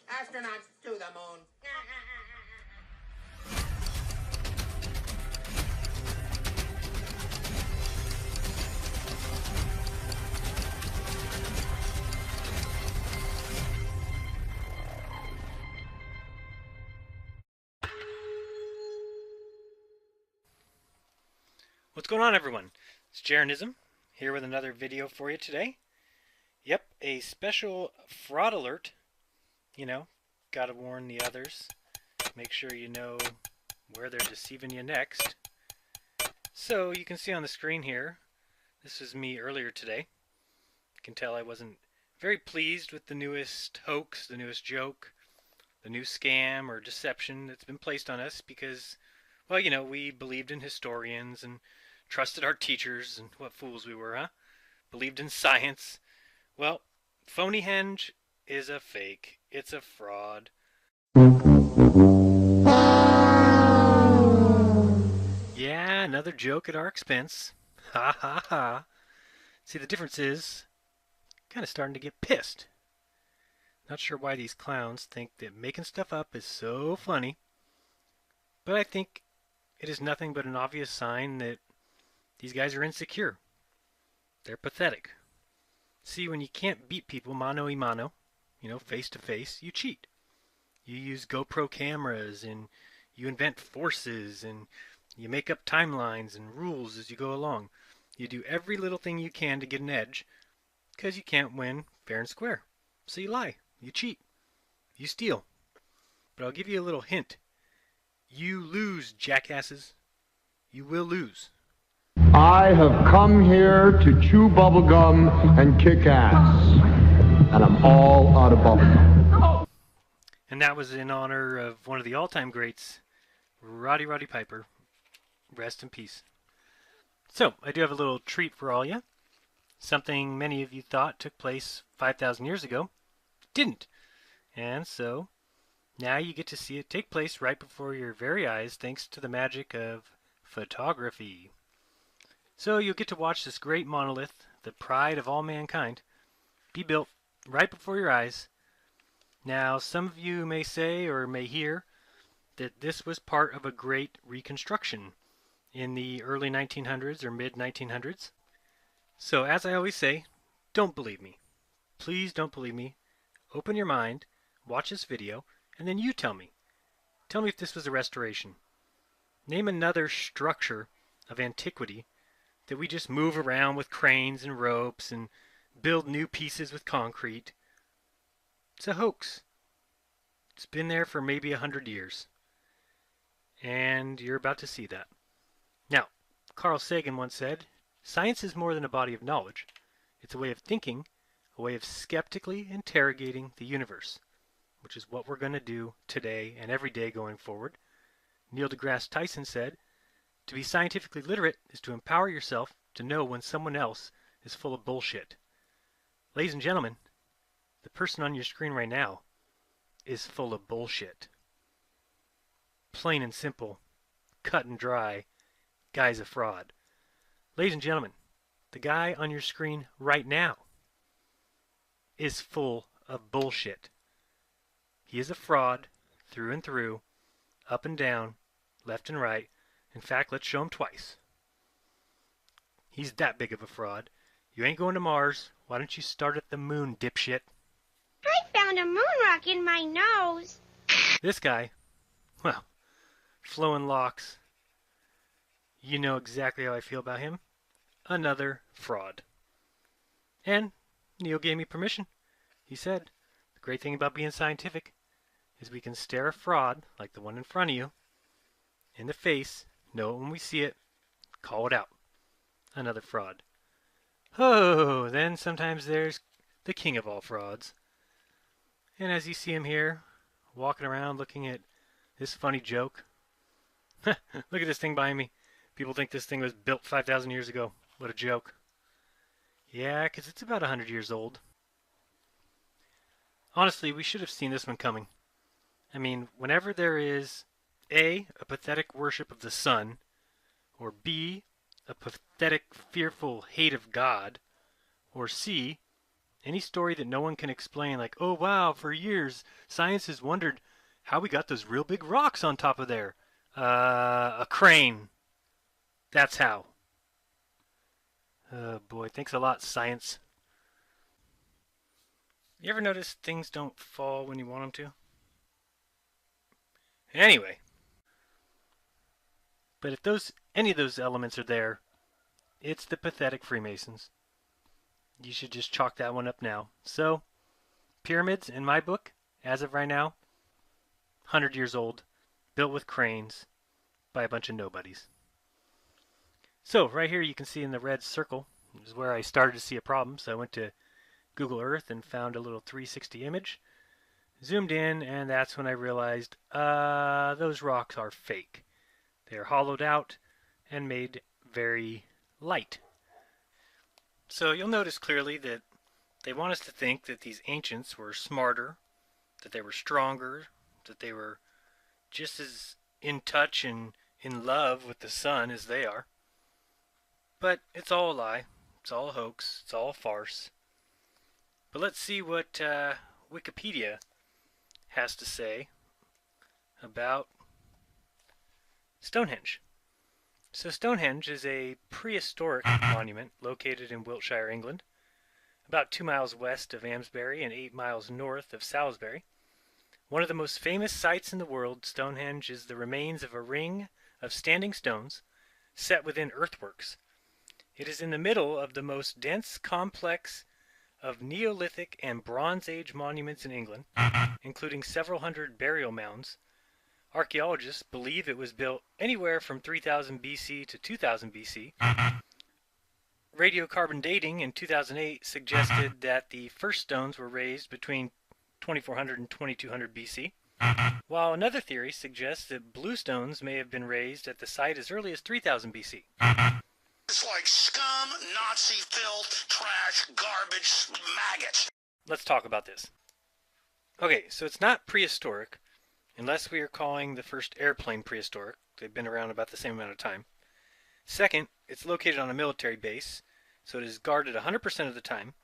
Astronauts to the moon. What's going on, everyone? It's Jaren here with another video for you today. Yep, a special fraud alert. You know, gotta warn the others. Make sure you know where they're deceiving you next. So you can see on the screen here, this was me earlier today. You can tell I wasn't very pleased with the newest hoax, the newest joke, the new scam or deception that's been placed on us because, well, you know, we believed in historians and trusted our teachers, and what fools we were, huh? Believed in science. Well, Phoneyhenge is a fake. It's a fraud. Yeah, another joke at our expense. Ha ha ha. See, the difference is, kind of starting to get pissed. Not sure why these clowns think that making stuff up is so funny, but I think it is nothing but an obvious sign that these guys are insecure. They're pathetic. See, when you can't beat people mano a mano, you know, face to face, you cheat. You use GoPro cameras and you invent forces and you make up timelines and rules as you go along. You do every little thing you can to get an edge because you can't win fair and square. So you lie, you cheat, you steal. But I'll give you a little hint. You lose, jackasses. You will lose. I have come here to chew bubblegum and kick ass. And I'm all out of bubblegum. And that was in honor of one of the all-time greats, Roddy Piper. Rest in peace. So, I do have a little treat for all you. Something many of you thought took place 5,000 years ago. Didn't. And so, now you get to see it take place right before your very eyes thanks to the magic of photography. So you'll get to watch this great monolith, the pride of all mankind, be built right before your eyes. Now, some of you may say or may hear that this was part of a great reconstruction in the early 1900s or mid-1900s. So as I always say, don't believe me. Please don't believe me. Open your mind, watch this video, and then you tell me. Tell me if this was a restoration. Name another structure of antiquity that we just move around with cranes and ropes and build new pieces with concrete. It's a hoax. It's been there for maybe 100 years. And you're about to see that. Now, Carl Sagan once said, science is more than a body of knowledge. It's a way of thinking, a way of skeptically interrogating the universe, which is what we're going to do today and every day going forward. Neil deGrasse Tyson said, to be scientifically literate is to empower yourself to know when someone else is full of bullshit. Ladies and gentlemen, the person on your screen right now is full of bullshit. Plain and simple, cut and dry, guy's a fraud. Ladies and gentlemen, the guy on your screen right now is full of bullshit. He is a fraud through and through, up and down, left and right. In fact, let's show him twice. He's that big of a fraud. You ain't going to Mars. Why don't you start at the moon, dipshit? I found a moon rock in my nose. This guy, well, flowing locks. You know exactly how I feel about him. Another fraud. And Neil gave me permission. He said, the great thing about being scientific is we can stare a fraud, like the one in front of you, in the face, know it when we see it, call it out. Another fraud. Oh, then sometimes there's the king of all frauds. And as you see him here, walking around looking at this funny joke. Look at this thing behind me. People think this thing was built 5,000 years ago. What a joke. Yeah, because it's about 100 years old. Honestly, we should have seen this one coming. I mean, whenever there is A, a pathetic worship of the sun, or B, a pathetic, fearful hate of God, or C, Any story that no one can explain, like, oh wow, for years science has wondered how we got those real big rocks on top of there. A crane. That's how. Oh boy, thanks a lot, science. You ever notice things don't fall when you want them to? Anyway, but if any of those elements are there, it's the pathetic Freemasons. You should just chalk that one up now. So, pyramids, in my book, as of right now, 100 years old, built with cranes by a bunch of nobodies. So, right here you can see in the red circle is where I started to see a problem. So I went to Google Earth and found a little 360 image, zoomed in, and that's when I realized those rocks are fake. They are hollowed out and made very light. So you'll notice clearly that they want us to think that these ancients were smarter, that they were stronger, that they were just as in touch and in love with the sun as they are. But it's all a lie. It's all a hoax. It's all a farce. But let's see what Wikipedia has to say about Stonehenge. So Stonehenge is a prehistoric monument located in Wiltshire, England, about 2 miles west of Amesbury and 8 miles north of Salisbury. One of the most famous sites in the world, Stonehenge is the remains of a ring of standing stones set within earthworks. It is in the middle of the most dense complex of Neolithic and Bronze Age monuments in England, including several hundred burial mounds. Archaeologists believe it was built anywhere from 3000 BC to 2000 BC. Radiocarbon dating in 2008 suggested that the first stones were raised between 2400 and 2200 BC, while another theory suggests that blue stones may have been raised at the site as early as 3000 BC. It's like scum, Nazi filth, trash, garbage, maggots. Let's talk about this. Okay, so it's not prehistoric, unless we are calling the first airplane prehistoric. They've been around about the same amount of time. Second, it's located on a military base, so it is guarded 100% of the time,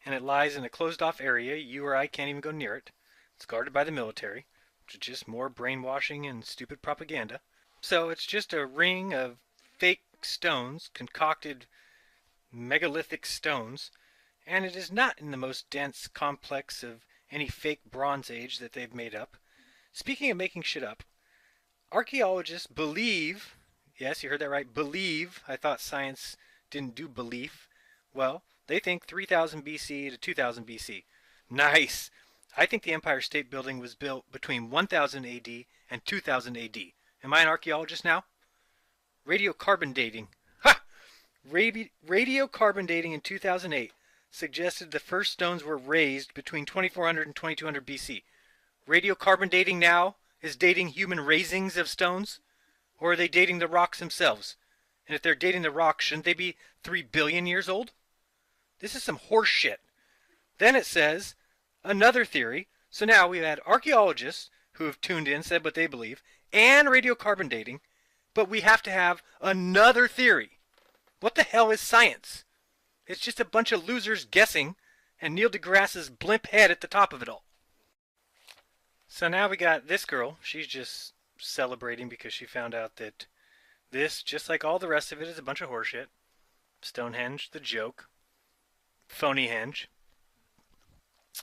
and it lies in a closed-off area. You or I can't even go near it. It's guarded by the military, which is just more brainwashing and stupid propaganda. So it's just a ring of fake stones, concocted megalithic stones, and it is not in the most dense complex of any fake Bronze Age that they've made up. Speaking of making shit up, archaeologists believe, yes, you heard that right, believe, I thought science didn't do belief, well, they think 3000 BC to 2000 BC. Nice! I think the Empire State Building was built between 1000 AD and 2000 AD. Am I an archaeologist now? Radiocarbon dating. Ha! Radiocarbon dating in 2008 suggested the first stones were raised between 2400 and 2200 BC. Radiocarbon dating now is dating human raisings of stones? Or are they dating the rocks themselves? And if they're dating the rocks, shouldn't they be 3 billion years old? This is some horse shit. Then it says, another theory. So now we've had archaeologists who have tuned in, said what they believe, and radiocarbon dating, but we have to have another theory. What the hell is science? It's just a bunch of losers guessing, and Neil deGrasse's blimp head at the top of it all. So now we got this girl. She's just celebrating because she found out that this, just like all the rest of it, is a bunch of horseshit. Stonehenge, the joke. Phoneyhenge.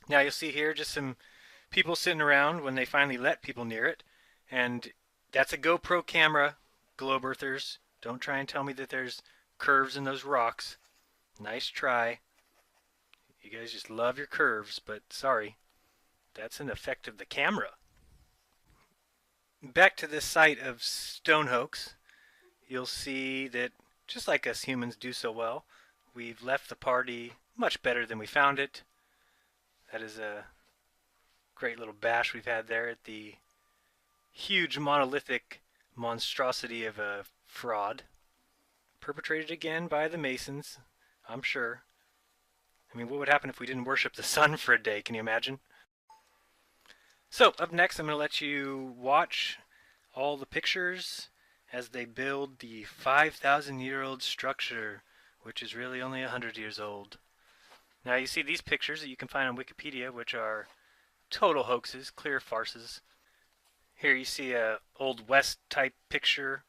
Now you'll see here just some people sitting around when they finally let people near it. And that's a GoPro camera, globe earthers. Don't try and tell me that there's curves in those rocks. Nice try. You guys just love your curves, but sorry. That's an effect of the camera. Back to this site of Stonehenge, you'll see that just like us humans do so well, we've left the party much better than we found it. That is a great little bash we've had there at the huge monolithic monstrosity of a fraud. Perpetrated again by the Masons, I'm sure. I mean, what would happen if we didn't worship the sun for a day? Can you imagine? So, up next, I'm going to let you watch all the pictures as they build the 5,000-year-old structure, which is really only 100 years old. Now you see these pictures that you can find on Wikipedia, which are total hoaxes, clear farces. Here you see a Old West type picture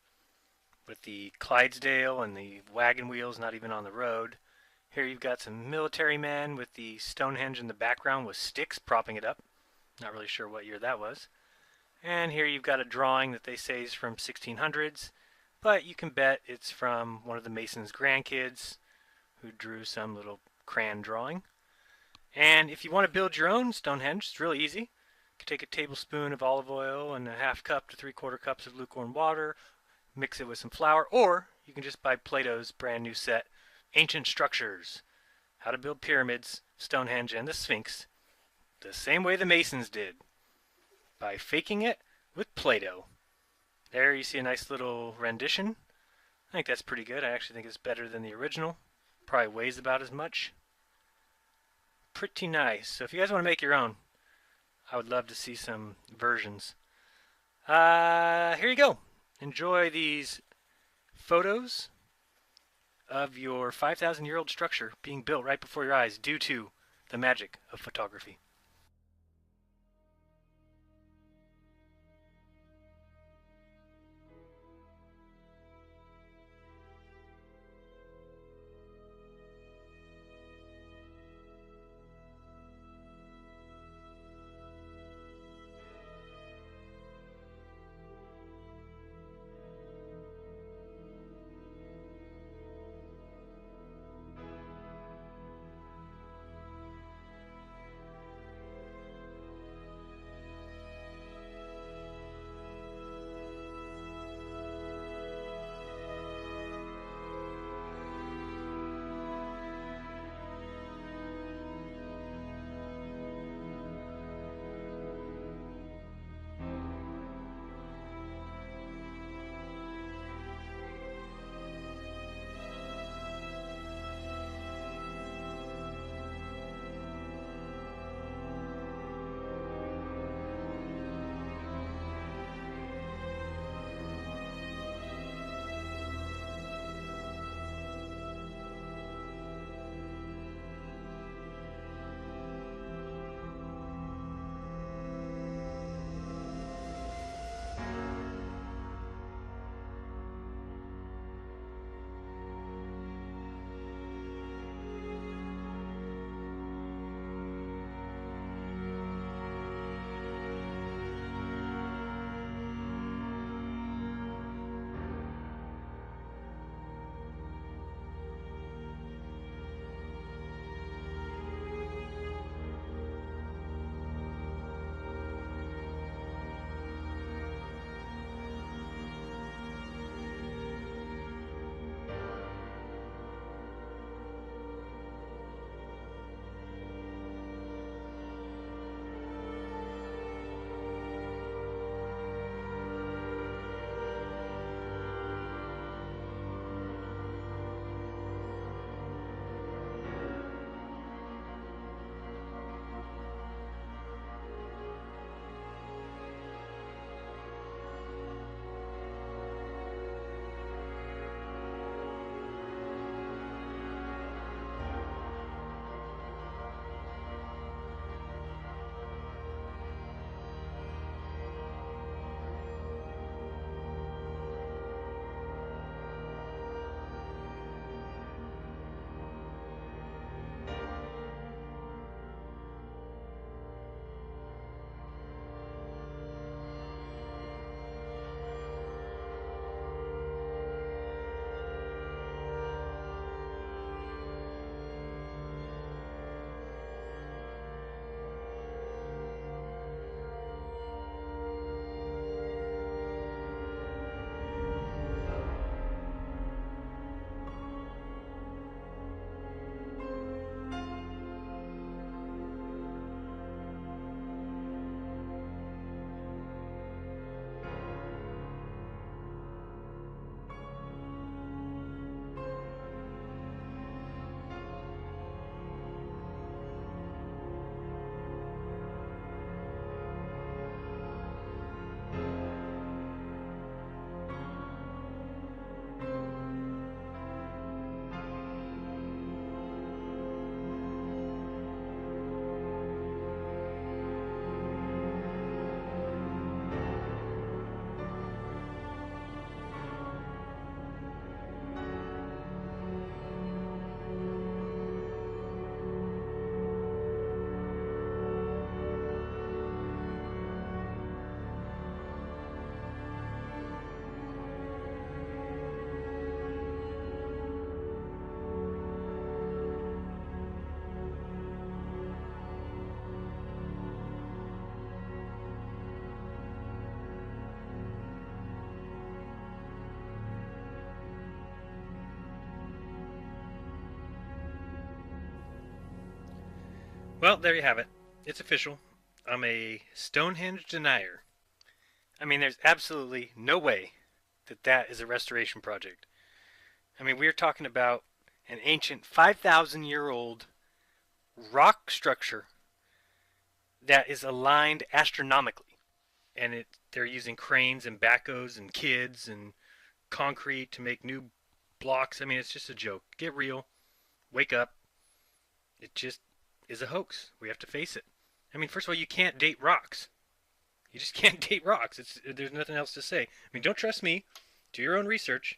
with the Clydesdale and the wagon wheels not even on the road. Here you've got some military men with the Stonehenge in the background with sticks propping it up. Not really sure what year that was. And here you've got a drawing that they say is from 1600s, but you can bet it's from one of the Mason's grandkids who drew some little crayon drawing. And if you want to build your own Stonehenge, it's really easy. You can take a tablespoon of olive oil and a half cup to 3/4 cups of lukewarm water, mix it with some flour, or you can just buy Plato's brand new set, Ancient Structures, How to Build Pyramids, Stonehenge, and the Sphinx, the same way the Masons did, by faking it with Play-Doh. There you see a nice little rendition. I think that's pretty good. I actually think it's better than the original. Probably weighs about as much. Pretty nice. So if you guys want to make your own, I would love to see some versions. Here you go. Enjoy these photos of your 5,000-year-old structure being built right before your eyes due to the magic of photography. Well, there you have it. It's official. I'm a Stonehenge denier. I mean, there's absolutely no way that that is a restoration project. I mean, we're talking about an ancient 5,000-year-old rock structure that is aligned astronomically. And they're using cranes and backhoes and kids and concrete to make new blocks. I mean, it's just a joke. Get real. Wake up. It just is a hoax. We have to face it. I mean, first of all, you can't date rocks. You just can't date rocks. There's nothing else to say. I mean, don't trust me. Do your own research.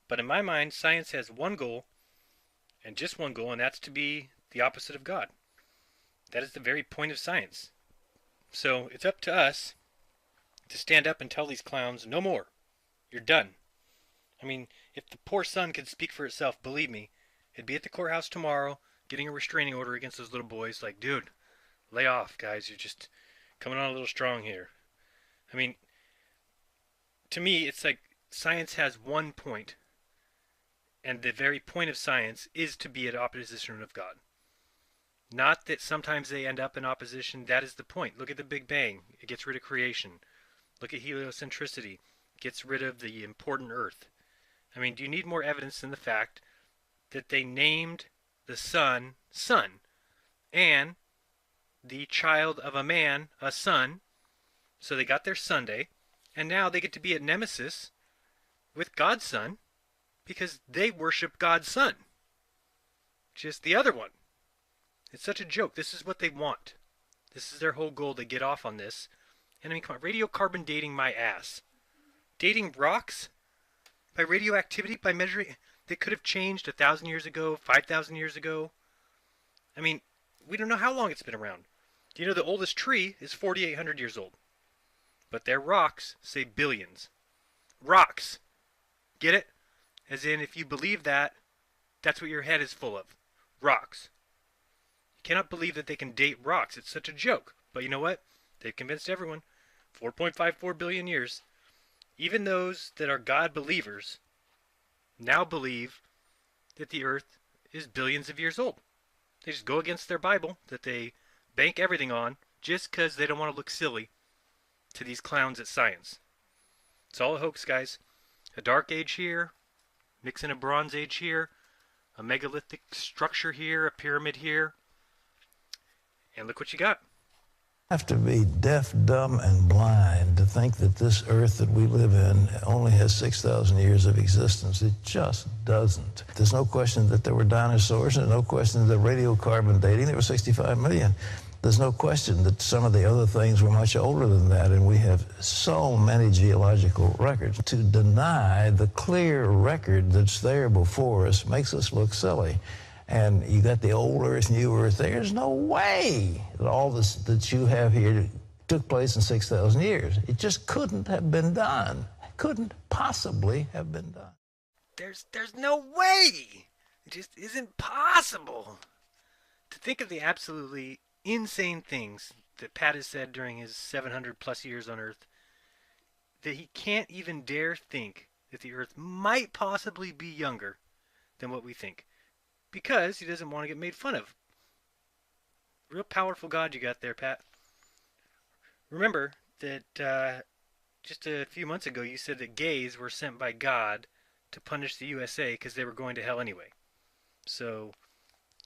But in my mind, science has one goal, and just one goal, and that's to be the opposite of God. That is the very point of science. So it's up to us to stand up and tell these clowns, no more. You're done. I mean, if the poor son could speak for itself, believe me, it'd be at the courthouse tomorrow getting a restraining order against those little boys. Like, dude, lay off, guys. You're just coming on a little strong here. I mean, to me, it's like science has one point, and the very point of science is to be at opposition of God. Not that sometimes they end up in opposition. That is the point. Look at the Big Bang. It gets rid of creation. Look at heliocentricity. It gets rid of the important Earth. I mean, do you need more evidence than the fact that they named the sun, Sun, and the child of a man, a son, so they got their Sunday, and now they get to be at nemesis with God's Son because they worship God's Son. Just the other one. It's such a joke. This is what they want. This is their whole goal, to get off on this. And I mean, come on, radiocarbon dating my ass. Dating rocks? By radioactivity? By measuring? They could have changed 1,000 years ago, 5,000 years ago. I mean, we don't know how long it's been around. Do you know the oldest tree is 4,800 years old? But their rocks say billions. Rocks. Get it? As in, if you believe that, that's what your head is full of. Rocks. You cannot believe that they can date rocks. It's such a joke. But you know what? They've convinced everyone. 4.54 billion years. Even those that are God believers now believe that the earth is billions of years old. They just go against their Bible that they bank everything on just because they don't want to look silly to these clowns at science. It's all a hoax, guys. A dark age here, mix in a bronze age here, a megalithic structure here, a pyramid here, and look what you got. Have to be deaf, dumb, and blind to think that this earth that we live in only has 6,000 years of existence. It just doesn't. There's no question that there were dinosaurs, and no question that radiocarbon dating, there were 65 million. There's no question that some of the other things were much older than that, and we have so many geological records. To deny the clear record that's there before us makes us look silly. And you got the old Earth, new Earth. There's no way that all this that you have here took place in 6,000 years. It just couldn't have been done. Couldn't possibly have been done. There's no way. It just isn't possible. To think of the absolutely insane things that Pat has said during his 700 plus years on Earth, that he can't even dare think that the Earth might possibly be younger than what we think. Because he doesn't want to get made fun of. Real powerful God you got there, Pat. Remember that just a few months ago you said that gays were sent by God to punish the USA because they were going to hell anyway. So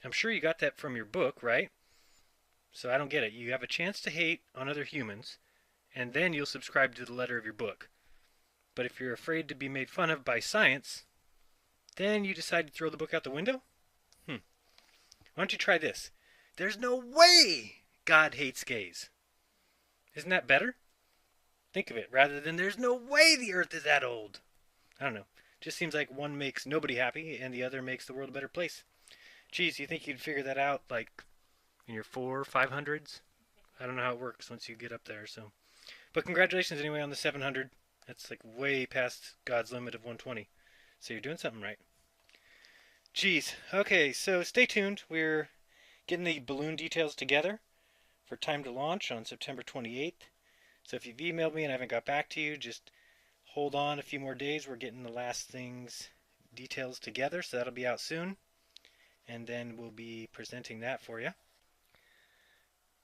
I'm sure you got that from your book, right? So I don't get it. You have a chance to hate on other humans, and then you'll subscribe to the letter of your book. But if you're afraid to be made fun of by science, then you decide to throw the book out the window? Why don't you try this? There's no way God hates gays. Isn't that better? Think of it, rather than there's no way the earth is that old. I don't know. Just seems like one makes nobody happy and the other makes the world a better place. Geez, you think you'd figure that out like in your 400s or 500s? I don't know how it works once you get up there. So, but congratulations anyway on the 700. That's like way past God's limit of 120. So you're doing something right. Geez. Okay, so stay tuned. We're getting the balloon details together for time to launch on September 28th. So if you've emailed me and I haven't got back to you, just hold on a few more days. We're getting the last details together, so that'll be out soon. And then we'll be presenting that for you.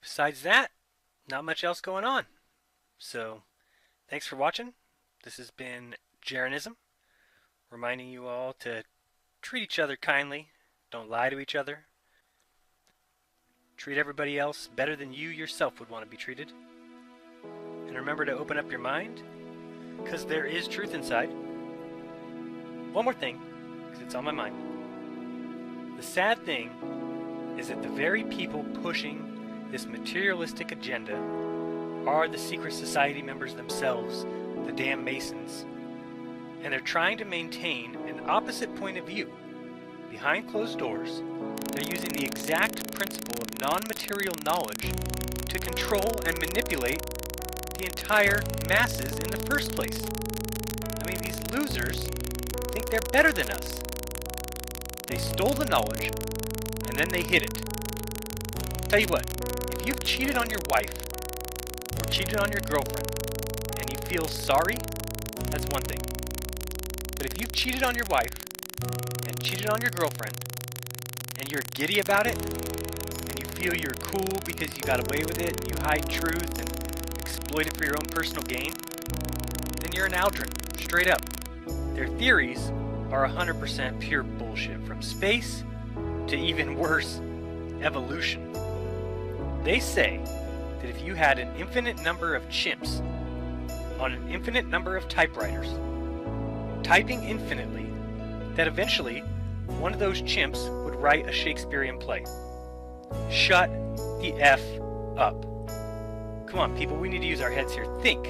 Besides that, not much else going on. So, thanks for watching. This has been Jarenism, reminding you all to treat each other kindly. Don't lie to each other. Treat everybody else better than you yourself would want to be treated. And remember to open up your mind, because there is truth inside. One more thing, because it's on my mind. The sad thing is that the very people pushing this materialistic agenda are the secret society members themselves, the damn Masons. And they're trying to maintain an opposite point of view. Behind closed doors, they're using the exact principle of non-material knowledge to control and manipulate the entire masses in the first place. I mean, these losers think they're better than us. They stole the knowledge, and then they hid it. Tell you what, if you've cheated on your wife, or cheated on your girlfriend, and you feel sorry, that's one thing. But if you've cheated on your wife, and cheated on your girlfriend, and you're giddy about it, and you feel you're cool because you got away with it, you hide truth, and exploit it for your own personal gain, then you're an Aldrin, straight up. Their theories are 100% pure bullshit, from space to even worse, evolution. They say that if you had an infinite number of chimps on an infinite number of typewriters, typing infinitely, that eventually one of those chimps would write a Shakespearean play. Shut the F up. Come on, people, we need to use our heads here. Think.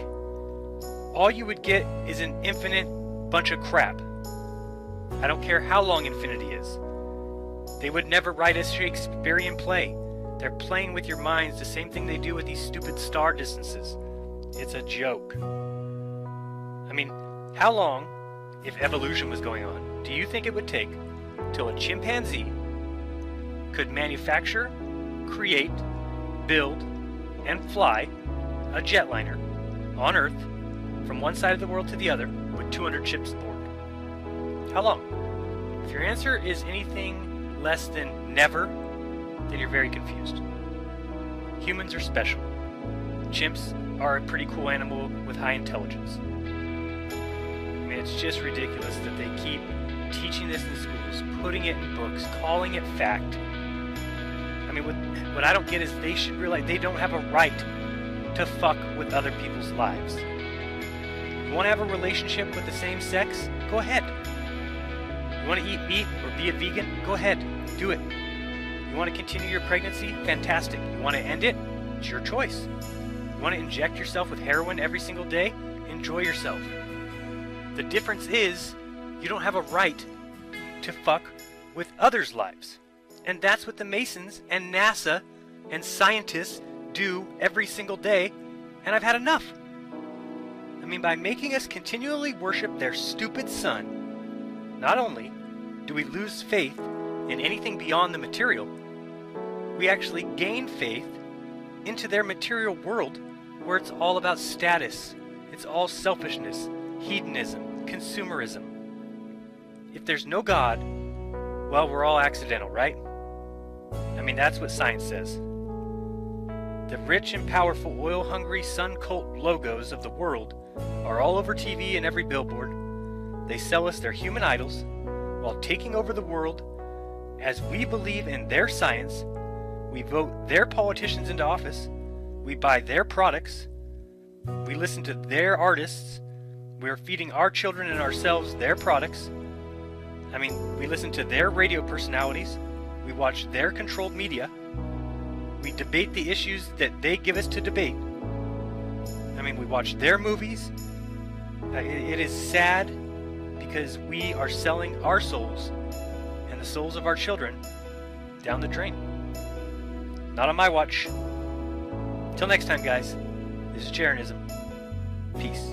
All you would get is an infinite bunch of crap. I don't care how long infinity is. They would never write a Shakespearean play. They're playing with your minds, the same thing they do with these stupid star distances. It's a joke. I mean, how long, if evolution was going on, do you think it would take till a chimpanzee could manufacture, create, build, and fly a jetliner on Earth from one side of the world to the other with 200 ships aboard? How long? If your answer is anything less than never, then you're very confused. Humans are special. Chimps are a pretty cool animal with high intelligence. I mean, it's just ridiculous that they keep teaching this in schools, putting it in books, calling it fact. I mean, what I don't get is they should realize they don't have a right to fuck with other people's lives. You want to have a relationship with the same sex? Go ahead. You want to eat meat or be a vegan? Go ahead. Do it. You want to continue your pregnancy? Fantastic. You want to end it? It's your choice. You want to inject yourself with heroin every single day? Enjoy yourself. The difference is you don't have a right to fuck with others' lives. And that's what the Masons and NASA and scientists do every single day, and I've had enough. I mean, by making us continually worship their stupid sun, not only do we lose faith in anything beyond the material, we actually gain faith into their material world where it's all about status. It's all selfishness, hedonism, consumerism. If there's no God, well, we're all accidental, right? I mean, that's what science says. The rich and powerful, oil-hungry, sun cult logos of the world are all over TV and every billboard. They sell us their human idols while taking over the world. As we believe in their science, we vote their politicians into office, we buy their products, we listen to their artists, we're feeding our children and ourselves their products. I mean, we listen to their radio personalities, we watch their controlled media, we debate the issues that they give us to debate. I mean, we watch their movies. It is sad because we are selling our souls and the souls of our children down the drain. Not on my watch. Till next time, guys, this is Jarenism. Peace.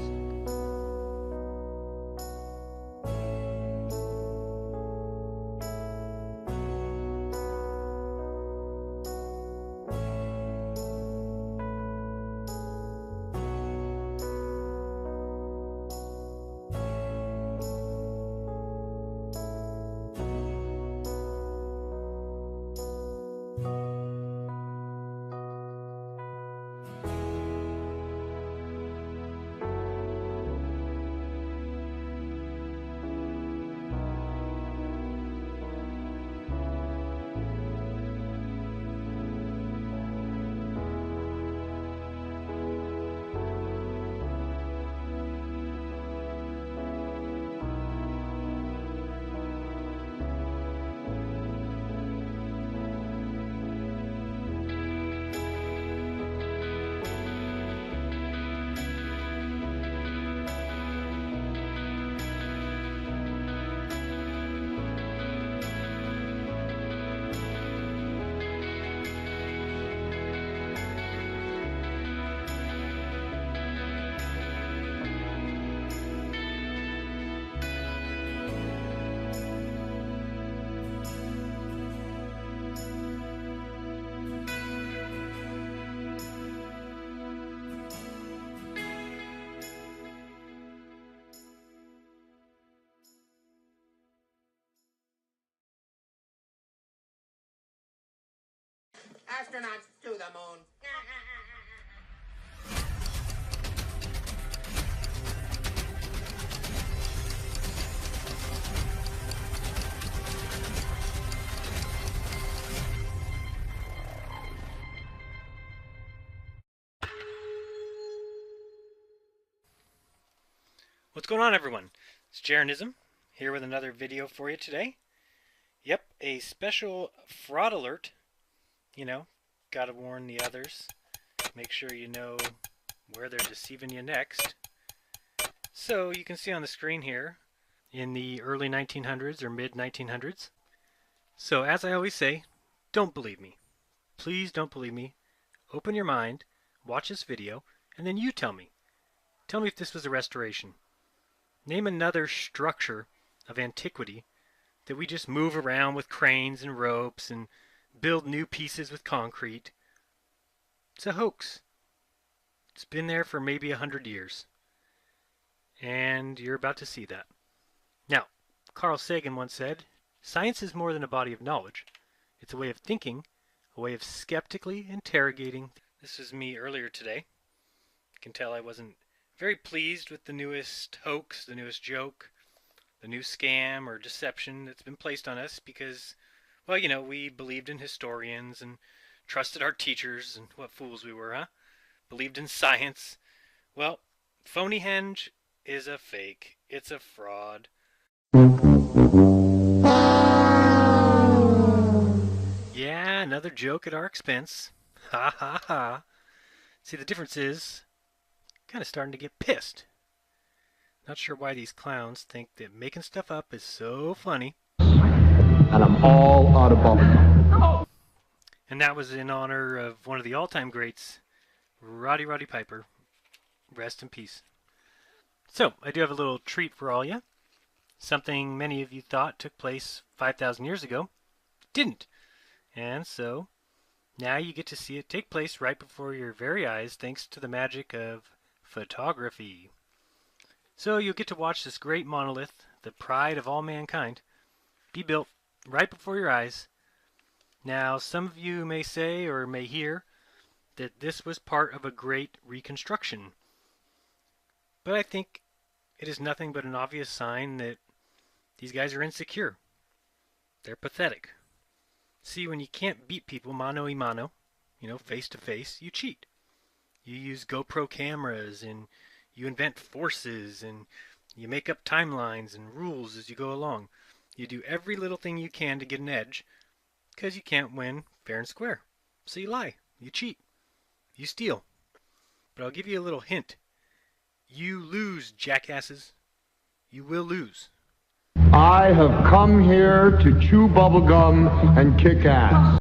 Astronauts to the moon. What's going on, everyone? It's Jaren here with another video for you today. Yep, a special fraud alert. You know, gotta warn the others. Make sure you know where they're deceiving you next. So you can see on the screen here in the early 1900s or mid 1900s. So as I always say, don't believe me. Please don't believe me. Open your mind, watch this video, and then you tell me. Tell me if this was a restoration. Name another structure of antiquity that we just move around with cranes and ropes and build new pieces with concrete. It's a hoax. It's been there for maybe 100 years. And you're about to see that. Now, Carl Sagan once said, "Science is more than a body of knowledge. It's a way of thinking, a way of skeptically interrogating." This was me earlier today. You can tell I wasn't very pleased with the newest hoax, the newest joke, the new scam or deception that's been placed on us because, well, you know, we believed in historians and trusted our teachers, and what fools we were, huh? Believed in science. Well, Phoneyhenge is a fake. It's a fraud. Yeah, another joke at our expense. Ha ha ha. See, the difference is, kind of starting to get pissed. Not sure why these clowns think that making stuff up is so funny. And I'm all out of bubblegum. And that was in honor of one of the all-time greats, Roddy Piper. Rest in peace. So, I do have a little treat for all you. Something many of you thought took place 5,000 years ago. Didn't. And so, now you get to see it take place right before your very eyes thanks to the magic of photography. So you'll get to watch this great monolith, the pride of all mankind, be built right before your eyes. Now, some of you may say or may hear that this was part of a great reconstruction. But I think it is nothing but an obvious sign that these guys are insecure. They're pathetic. See, when you can't beat people mano a mano, face to face, you cheat. You use GoPro cameras and you invent forces and you make up timelines and rules as you go along. You do every little thing you can to get an edge because you can't win fair and square. So you lie, you cheat, you steal. But I'll give you a little hint. You lose, jackasses. You will lose. I have come here to chew bubblegum and kick ass.